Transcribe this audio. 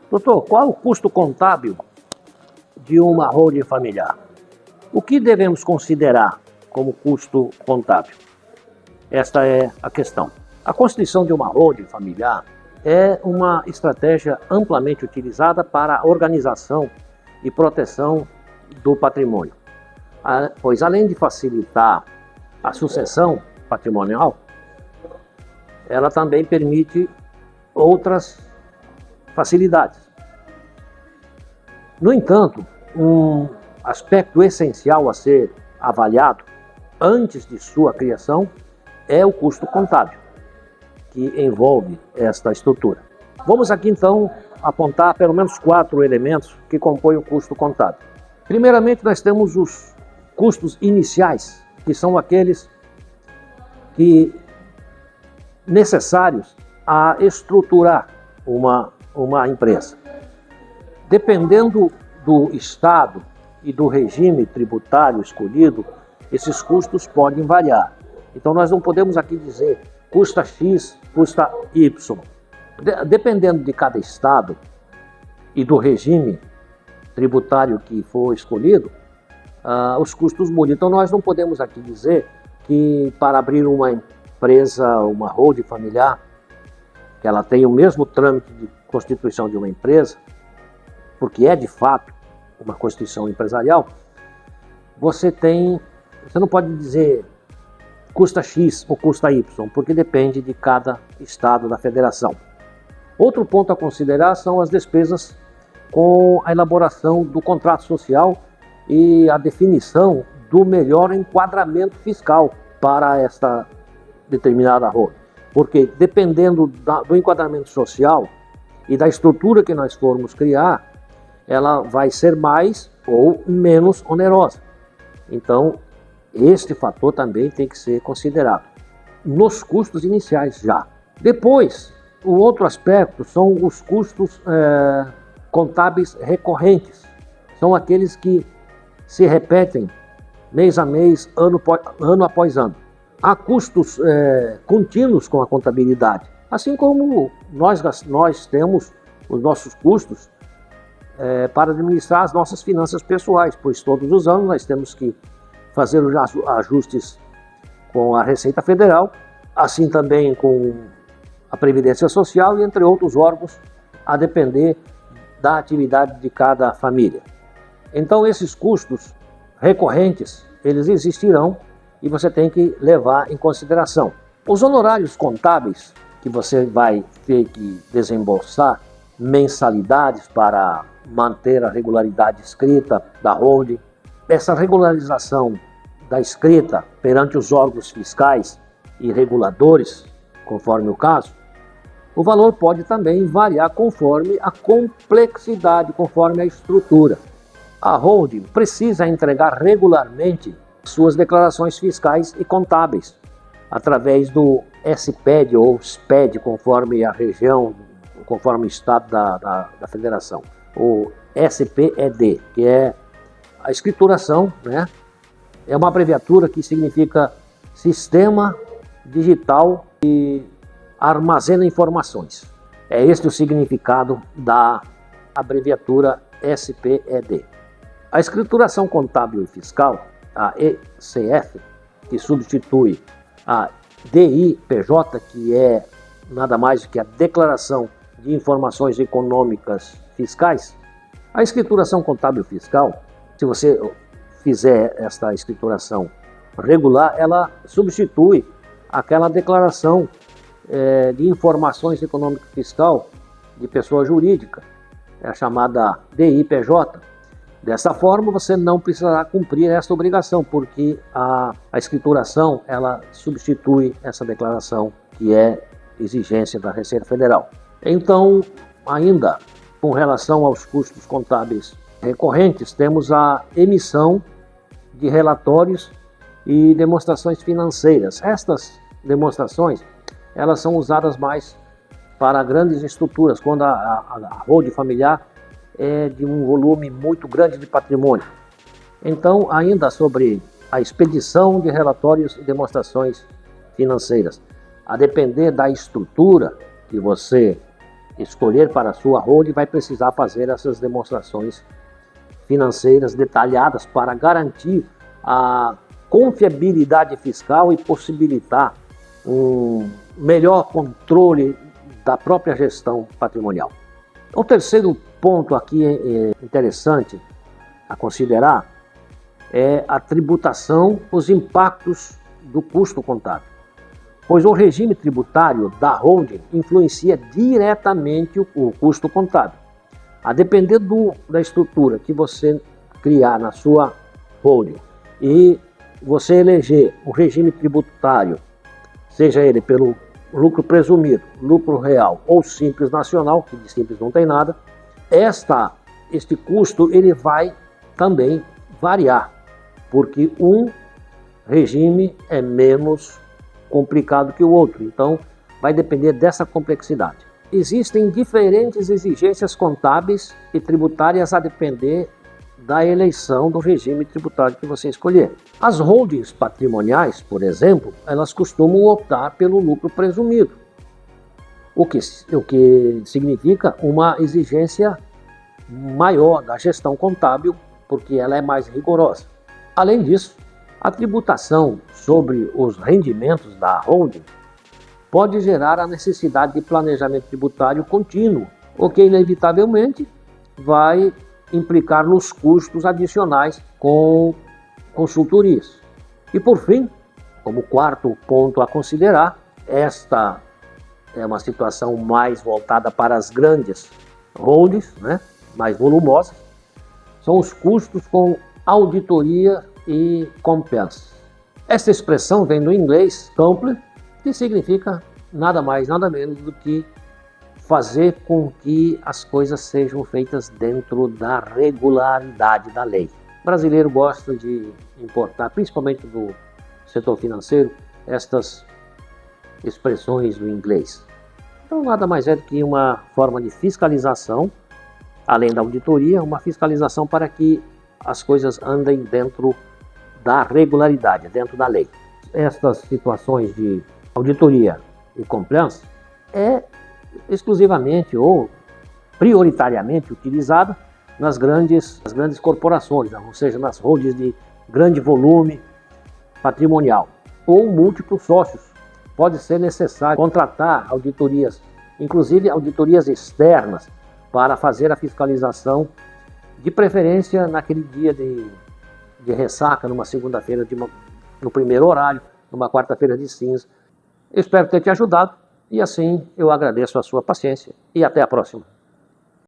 Doutor, qual o custo contábil de uma holding familiar? O que devemos considerar como custo contábil? Esta é a questão. A constituição de uma holding familiar é uma estratégia amplamente utilizada para a organização e proteção do patrimônio, pois além de facilitar a sucessão patrimonial, ela também permite outras facilidades. No entanto, um aspecto essencial a ser avaliado antes de sua criação é o custo contábil, que envolve esta estrutura. Vamos aqui então apontar pelo menos 4 elementos que compõem o custo contábil. Primeiramente, nós temos os custos iniciais, que são aqueles que necessários a estruturar uma empresa. Dependendo do estado e do regime tributário escolhido, esses custos podem variar. Então nós não podemos aqui dizer custa X, custa Y. Dependendo de cada estado e do regime tributário que for escolhido, os custos mudam. Então nós não podemos aqui dizer que para abrir uma empresa, uma holding familiar, que ela tem o mesmo trâmite de constituição de uma empresa, porque é de fato uma constituição empresarial, você não pode dizer custa X ou custa Y, porque depende de cada estado da federação. Outro ponto a considerar são as despesas com a elaboração do contrato social e a definição do melhor enquadramento fiscal para esta determinada holding. Porque dependendo do enquadramento social e da estrutura que nós formos criar, ela vai ser mais ou menos onerosa. Então, este fator também tem que ser considerado nos custos iniciais já. Depois, o outro aspecto são os custos contábeis recorrentes. São aqueles que se repetem mês a mês, ano após ano. Há custos contínuos com a contabilidade, assim como nós temos os nossos custos para administrar as nossas finanças pessoais, pois todos os anos nós temos que fazer os ajustes com a Receita Federal, assim também com a Previdência Social e entre outros órgãos, a depender da atividade de cada família. Então esses custos recorrentes, eles existirão e você tem que levar em consideração. Os honorários contábeis que você vai ter que desembolsar, mensalidades para manter a regularidade escrita da holding, essa regularização da escrita perante os órgãos fiscais e reguladores, conforme o caso, o valor pode também variar conforme a complexidade, conforme a estrutura. A holding precisa entregar regularmente suas declarações fiscais e contábeis, através do SPED ou SPED, conforme a região, conforme o estado da federação. O SPED, que é a escrituração, né? É uma abreviatura que significa Sistema Digital e Armazena Informações. É este o significado da abreviatura SPED. A escrituração contábil e fiscal, a ECF, que substitui a DIPJ, que é nada mais do que a Declaração de Informações Econômicas Fiscais. A escrituração contábil fiscal, se você fizer esta escrituração regular, ela substitui aquela declaração de informações econômico fiscal de pessoa jurídica, é a chamada DIPJ. Dessa forma, você não precisará cumprir essa obrigação, porque a escrituração ela substitui essa declaração que é exigência da Receita Federal. Então, ainda com relação aos custos contábeis recorrentes, temos a emissão de relatórios e demonstrações financeiras. Estas demonstrações elas são usadas mais para grandes estruturas, quando a holding familiar é de um volume muito grande de patrimônio. Então, ainda sobre a expedição de relatórios e demonstrações financeiras, a depender da estrutura que você escolher para a sua holding vai precisar fazer essas demonstrações financeiras detalhadas para garantir a confiabilidade fiscal e possibilitar um melhor controle da própria gestão patrimonial. O terceiro ponto aqui interessante a considerar é a tributação, os impactos do custo contábil, pois o regime tributário da holding influencia diretamente o custo contábil. A depender da estrutura que você criar na sua holding e você eleger o regime tributário, seja ele pelo lucro presumido, lucro real ou simples nacional, que de simples não tem nada, este custo ele vai também variar, porque um regime é menos complicado que o outro, então vai depender dessa complexidade. Existem diferentes exigências contábeis e tributárias a depender da eleição do regime tributário que você escolher. As holdings patrimoniais, por exemplo, elas costumam optar pelo lucro presumido, o que significa uma exigência maior da gestão contábil, porque ela é mais rigorosa. Além disso, a tributação sobre os rendimentos da holding pode gerar a necessidade de planejamento tributário contínuo, o que inevitavelmente vai implicar nos custos adicionais com consultorias. E por fim, como quarto ponto a considerar, esta é uma situação mais voltada para as grandes holdings, mais volumosas, são os custos com auditoria e compliance. Esta expressão vem do inglês compliance, que significa nada mais, nada menos do que fazer com que as coisas sejam feitas dentro da regularidade da lei. O brasileiro gosta de importar, principalmente do setor financeiro, estas expressões do inglês. Então nada mais é do que uma forma de fiscalização, além da auditoria, uma fiscalização para que as coisas andem dentro da regularidade, dentro da lei. Estas situações de auditoria e compliance é exclusivamente ou prioritariamente utilizada nas grandes corporações, ou seja, nas holdings de grande volume patrimonial ou múltiplos sócios. Pode ser necessário contratar auditorias, inclusive auditorias externas, para fazer a fiscalização, de preferência naquele dia de ressaca, numa segunda-feira no primeiro horário, numa quarta-feira de cinza. Eu espero ter te ajudado e assim eu agradeço a sua paciência e até a próxima.